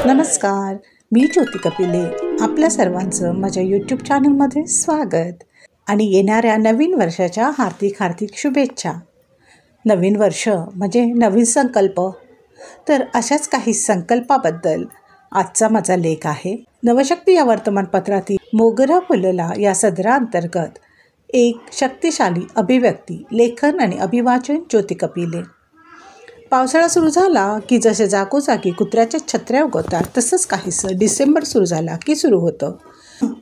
नमस्कार, मी ज्योती कपिले. आपल्या सर्वांचं माझ्या यूट्यूब चॅनलमध्ये स्वागत आणि येणाऱ्या नवीन वर्षाच्या हार्दिक शुभेच्छा. नवीन वर्ष म्हणजे नवीन संकल्प. तर अशाच काही संकल्पाबद्दल आजचा माझा लेख आहे. नवशक्ती या वर्तमानपत्रातील मोगरा फुलला या सदराअंतर्गत एक शक्तिशाली अभिव्यक्ती, लेखन आणि अभिवाचन ज्योती कपिले. पावसाळा सुरू झाला की जसे जागोजागी कुत्र्याच्या छत्र्या उगवतात तसंच काहीसं डिसेंबर सुरू झाला की सुरू होतं.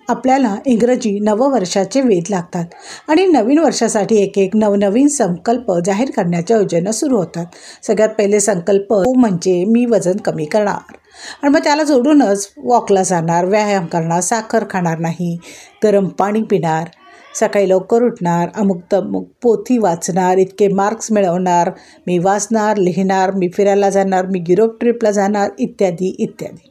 आपल्याला इंग्रजी नववर्षाचे वेध लागतात आणि नवीन वर्षासाठी एक नवनवीन संकल्प जाहीर करण्याच्या योजना सुरू होतात. सगळ्यात पहिले संकल्प म्हणजे मी वजन कमी करणार आणि मग त्याला जोडूनच वॉकला जाणार, व्यायाम करणार, साखर खाणार नाही, गरम पाणी पिणार, सकाळी लवकर उठणार, अमुक तमुक पोथी वाचणार, इतके मार्क्स मिळवणार, मी वाचणार, लिहिणार, मी फिरायला जाणार, मी युरोप ट्रिपला जाणार, इत्यादी इत्यादी.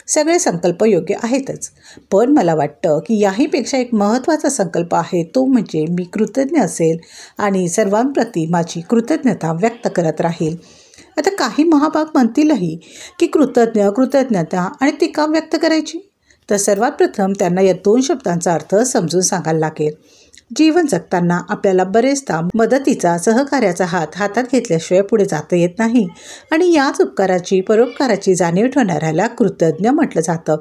सगळे संकल्प योग्य आहेतच, पण मला वाटतं की याहीपेक्षा एक महत्त्वाचा संकल्प आहे, तो म्हणजे मी कृतज्ञ असेल आणि सर्वांप्रती माझी कृतज्ञता व्यक्त करत राहील. आता काही महाभाग म्हणतीलही की कृतज्ञता आणि ती का व्यक्त करायची? तर सर्वात प्रथम त्यांना या दोन शब्दांचा अर्थ समजून सांगायला लागेल. जीवन जगताना आपल्याला बरेचदा मदतीचा, सहकार्याचा हात हातात घेतल्याशिवाय पुढे जाता येत नाही आणि याच उपकाराची, परोपकाराची जाणीव ठेवणाऱ्याला कृतज्ञ म्हटलं जातं.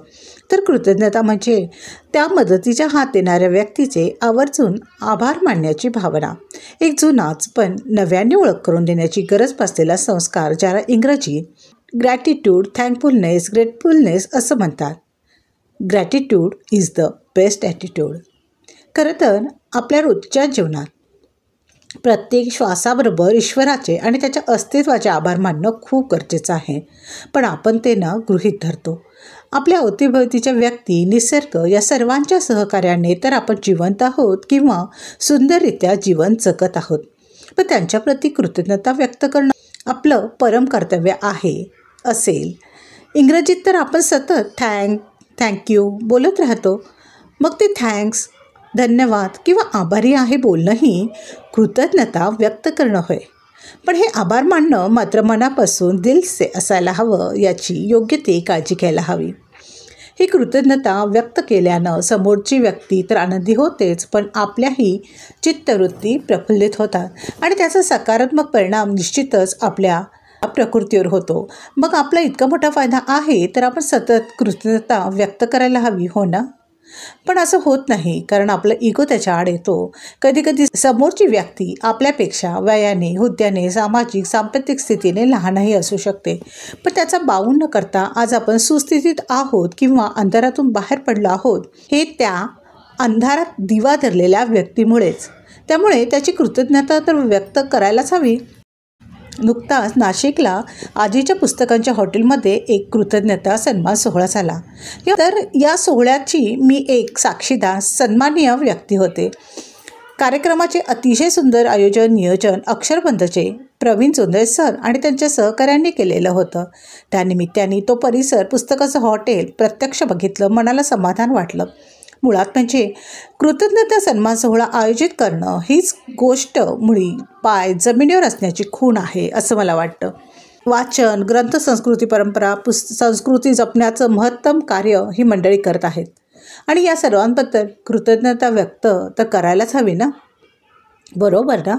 तर कृतज्ञता म्हणजे त्या मदतीचा हात देणाऱ्या व्यक्तीचे आवर्जून आभार मानण्याची भावना. एक जुनाच पण नव्याने ओळख करून देण्याची गरज भासलेला संस्कार, ज्याला इंग्रजीत ग्रॅटिट्यूड, थँकफुलनेस, ग्रेटफुलनेस असं म्हणतात. Gratitude is the best attitude. खरं तर आपल्या रोजच्या जीवनात प्रत्येक श्वासाबरोबर ईश्वराचे आणि त्याच्या अस्तित्वाचे आभार मानणं खूप गरजेचं आहे, पण आपण ते गृहीत धरतो. आपल्या अवतीभोवतीच्या व्यक्ती, निसर्ग या सर्वांच्या सहकार्याने तर आपण जिवंत आहोत किंवा सुंदररित्या जीवन जगत आहोत, पण त्यांच्याप्रती कृतज्ञता व्यक्त करणं आपलं परम कर्तव्य आहे असेल. इंग्रजीत तर आपण सतत थँक्यू बोलत राहतो. मग ते थँक्स, धन्यवाद किंवा आभारी आहे बोलणंही कृतज्ञता व्यक्त करणं होय. पण हे आभार मानणं मात्र मनापासून दिलसे असायला हवं, याची योग्य ती काळजी घ्यायला हवी. ही कृतज्ञता व्यक्त केल्यानं समोरची व्यक्ती तर आनंदी होतेच, पण आपल्याही चित्तवृत्ती प्रफुल्लित होतात आणि त्याचा सकारात्मक परिणाम निश्चितच आपल्या प्रकृतीवर होतो. मग आपला इतका मोठा फायदा आहे तर आपण सतत कृतज्ञता व्यक्त करायला हवी, हो ना? पण असं होत नाही, कारण आपला इगो त्याच्या आड येतो. कधीकधी समोरची व्यक्ती आपल्यापेक्षा वयाने, हुद्द्याने, सामाजिक, सांस्कृतिक स्थितीने लहानही असू शकते, पण त्याचा बाऊ न करता आज आपण सुस्थितीत आहोत किंवा अंधारातून बाहेर पडलो आहोत, हे त्या अंधारात दिवा धरलेल्या व्यक्तीमुळेच. त्यामुळे त्याची कृतज्ञता तर व्यक्त करायलाच हवी. नुकताच नाशिकला आजीच्या पुस्तकांच्या हॉटेलमध्ये एक कृतज्ञता सन्मान सोहळा झाला. तर या सोहळ्याची मी एक साक्षीदार, सन्माननीय व्यक्ती होते. कार्यक्रमाचे अतिशय सुंदर नियोजन अक्षरबंधचे प्रवीण जोंधळे सर आणि त्यांच्या सहकाऱ्यांनी केलेलं होतं. त्यानिमित्ताने तो परिसर, पुस्तकाचं हॉटेल प्रत्यक्ष बघितलं, मनाला समाधान वाटलं. मुळात म्हणजे कृतज्ञता सन्मान सोहळा आयोजित करणं हीच गोष्ट मुळी पाय जमिनीवर असण्याची खूण आहे असं मला वाटतं. वाचन, ग्रंथ, संस्कृती, परंपरा, संस्कृती जपण्याचं महत्तम कार्य ही मंडळी करत आहेत आणि या सर्वांबद्दल कृतज्ञता व्यक्त तर करायलाच हवी ना, बरोबर ना?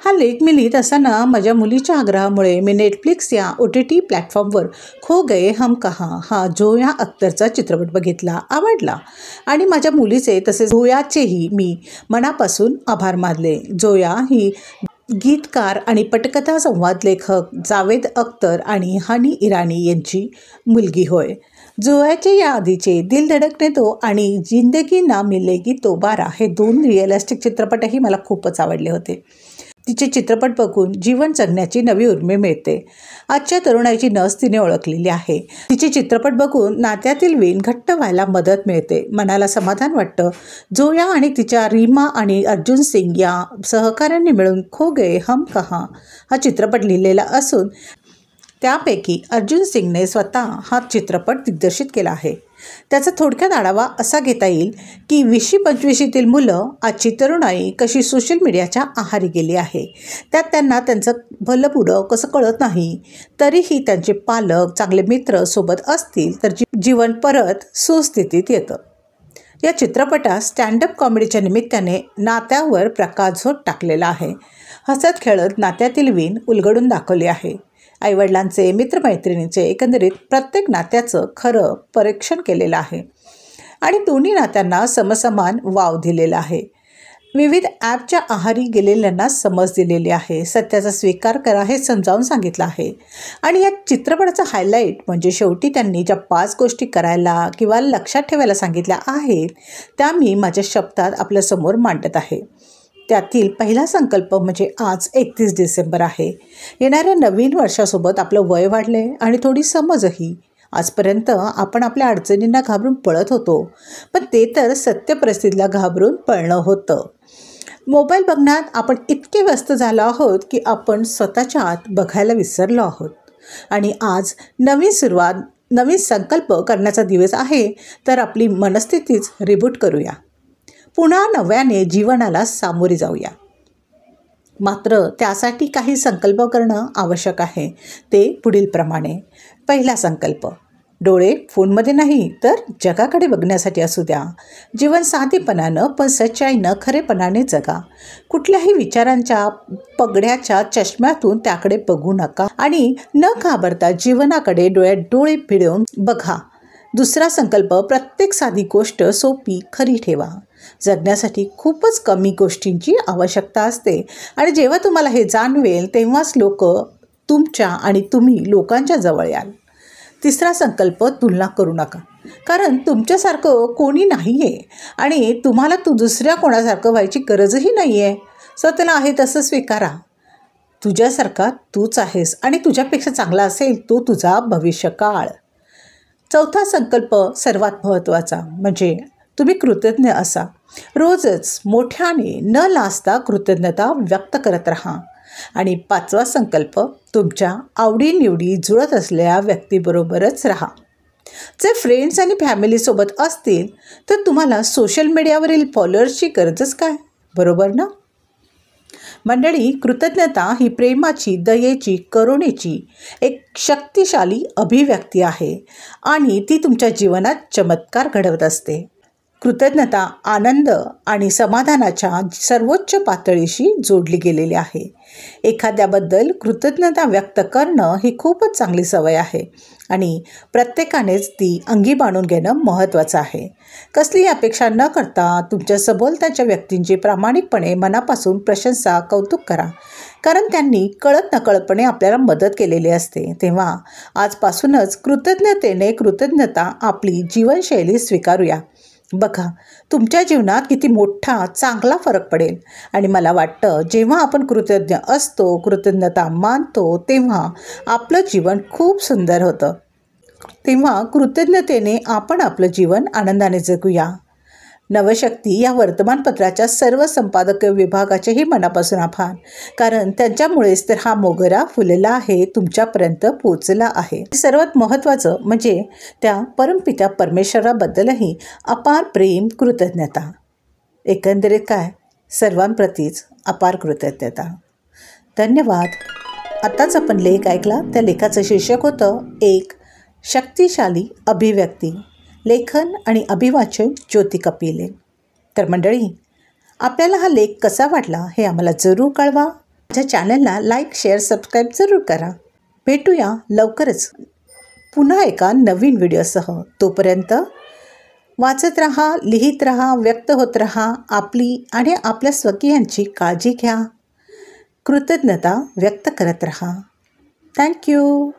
हा लेख मी लिहित असताना माझ्या मुलीच्या आग्रहामुळे मी नेटफ्लिक्स या OTT प्लॅटफॉर्मवर खो गए हम कहाँ हा जोया अख्तरचा चित्रपट बघितला, आवडला आणि माझ्या मुलीचे तसेच जोयाचेही मी मनापासून आभार मानले. जोया ही गीतकार आणि पटकथा संवाद लेखक जावेद अख्तर आणि हनी इराणी यांची मुलगी होय. जोयाचे या आधीचे दिल धडकने दो आणि जिंदगी ना मिलेगी दोबारा हे दोन रिअलिस्टिक चित्रपटही मला खूपच आवडले होते. तिचे चित्रपट बघून जीवन जगण्याची नवी उर्मी मिळते. आजच्या तरुणाईची नस तिने ओळखलेली आहे. तिचे चित्रपट बघून नात्यातील वेण घट्ट व्हायला मदत मिळते, मनाला समाधान वाटतं. जोया आणि तिच्या रीमा आणि अर्जुन सिंग या सहकाऱ्यांनी मिळून खो गए हम कहाँ हा चित्रपट लिहिलेला असून त्यापैकी अर्जुन सिंगने स्वतः हा चित्रपट दिग्दर्शित केला आहे. त्याचा थोडक्यात आढावा असा घेता येईल की 20-25तील मुलं आजची तरुणाई कशी सोशल मीडियाच्या आहारी गेली आहे. त्यात त्यांना त्यांचं भलं बुरं कसं कळत नाही. तरीही त्यांचे पालक चांगले मित्र सोबत असतील तर जीवन परत सुस्थितीत येतं. या चित्रपटात स्टँडअप कॉमेडीच्या निमित्ताने नात्यावर प्रकाशझोत टाकलेला आहे. हसत खेळत नात्यातील वीण उलगडून दाखवली आहे. आईवडिलांचे, मित्रमैत्रिणींचे, एकंदरीत प्रत्येक नात्याचं खरं परीक्षण केलेलं आहे आणि दोन्ही नात्यांना समसमान वाव दिलेला आहे. विविध ॲपच्या आहारी गेलेल्यांना समज दिलेली आहे. सत्याचा स्वीकार करा हे समजावून सांगितलं आहे. आणि या चित्रपटाचा हायलाईट म्हणजे शेवटी त्यांनी ज्या 5 गोष्टी करायला किंवा लक्षात ठेवायला सांगितल्या आहेत त्या मी माझ्या शब्दात आपल्यासमोर मांडत आहे. त्यातील पहिला संकल्प म्हणजे आज 31 डिसेंबर आहे. येणाऱ्या नवीन वर्षासोबत आपलं वय वाढले आणि थोडी समजही. आजपर्यंत आपण आपल्या अडचणींना घाबरून पळत होतो, पण ते तर सत्य परिस्थितीला घाबरून पळणं होतं. मोबाईल बघण्यात आपण इतके व्यस्त झालो आहोत की आपण स्वतःच्या आत बघायला विसरलो आहोत. आणि आज नवीन सुरुवात, नवीन संकल्प करण्याचा दिवस आहे. तर आपली मनस्थितीच रिबूट करूया. पुन्हा नव्याने जीवनाला सामोरे जाऊया. मात्र त्यासाठी काही संकल्प करणं आवश्यक आहे. ते पुढीलप्रमाणे. पहिला संकल्प, डोळे फोनमध्ये नाही तर जगाकडे बघण्यासाठी असू द्या. जीवन साधेपणानं पण सच्चाईनं खरेपणाने जगा. कुठल्याही विचारांच्या पगड्याच्या चष्म्यातून त्याकडे बघू नका आणि न घाबरता जीवनाकडे डोळ्यात डोळे भिडवून बघा. दुसरा संकल्प, प्रत्येक साधी गोष्ट सोपी खरी ठेवा. जगण्यासाठी खूपच कमी गोष्टींची आवश्यकता असते आणि जेव्हा तुम्हाला हे जाणवेल तेव्हाच लोक तुमच्या आणि तुम्ही लोकांच्या जवळ याल. तिसरा संकल्प, तुलना करू नका. कारण तुमच्यासारखं कोणी नाही आहे आणि तुम्हाला दुसऱ्या कोणासारखं व्हायची गरजही नाही आहे. स्वतःला आहे तसं स्वीकारा. तुझ्यासारखा तूच आहेस आणि तुझ्यापेक्षा चांगला असेल तो तुझा भविष्यकाळ. चौथा संकल्प सर्वात महत्त्वाचा म्हणजे तुम्ही कृतज्ञ असा. रोजच मोठ्याने न लाजता कृतज्ञता व्यक्त करत राहा. आणि 5वा संकल्प, तुमच्या आवडीनिवडी जुळत असलेल्या व्यक्तीबरोबरच राहा. जे फ्रेंड्स आणि फॅमिलीसोबत असतील तर तुम्हाला सोशल मीडियावरील फॉलोअर्सची गरजच काय, बरोबर ना? मंडळी, कृतज्ञता ही प्रेमाची, दयेची, करुणेची एक शक्तिशाली अभिव्यक्ती आहे आणि ती तुमच्या जीवनात चमत्कार घडवत असते. कृतज्ञता आनंद आणि समाधानाच्या सर्वोच्च पातळीशी जोडली गेलेली आहे. एखाद्याबद्दल कृतज्ञता व्यक्त करणं ही खूपच चांगली सवय आहे आणि प्रत्येकानेच ती अंगी बाणून घेणं महत्त्वाचं आहे. कसलीही अपेक्षा न करता तुमच्या सभोवतालच्या व्यक्तींची प्रामाणिकपणे मनापासून प्रशंसा, कौतुक करा. कारण त्यांनी कळत नकळतपणे आपल्याला मदत केलेली असते. तेव्हा आजपासूनच कृतज्ञतेने कृतज्ञता आपली जीवनशैली स्वीकारूया. बघा, तुमच्या जीवनात किती मोठा चांगला फरक पडेल. आणि मला वाटतं जेव्हा आपण कृतज्ञ असतो, कृतज्ञता मानतो, तेव्हा आपलं जीवन खूप सुंदर होतं. तेव्हा कृतज्ञतेने आपण आपलं जीवन आनंदाने जगूया. नवशक्ती या वर्तमानपत्राच्या सर्व संपादकीय विभागाचेही मनापासून आभार. कारण त्यांच्यामुळेच तर हा मोगरा फुलला आहे, तुमच्यापर्यंत पोचला आहे. सर्वात महत्त्वाचं म्हणजे त्या परमपिता परमेश्वराबद्दलही अपार प्रेम, कृतज्ञता. एकंदरीत काय, सर्वांप्रतीच अपार कृतज्ञता. धन्यवाद. आत्ताच आपण लेख ऐकला. त्या लेखाचं शीर्षक होतं एक शक्तिशाली अभिव्यक्ती. लेखन आणि अभिवाचन ज्योती कपिले. तर मंडळी, आपल्याला हा लेख कसा वाटला हे आम्हाला जरूर कळवा. माझ्या चॅनलला लाईक, शेअर, सबस्क्राईब जरूर करा. भेटूया लवकरच पुन्हा एका नवीन व्हिडिओसह. तोपर्यंत वाचत राहा, लिहित राहा, व्यक्त होत राहा. आपली आणि आपल्या स्वकीयांची काळजी घ्या. कृतज्ञता व्यक्त करत राहा. थँक्यू.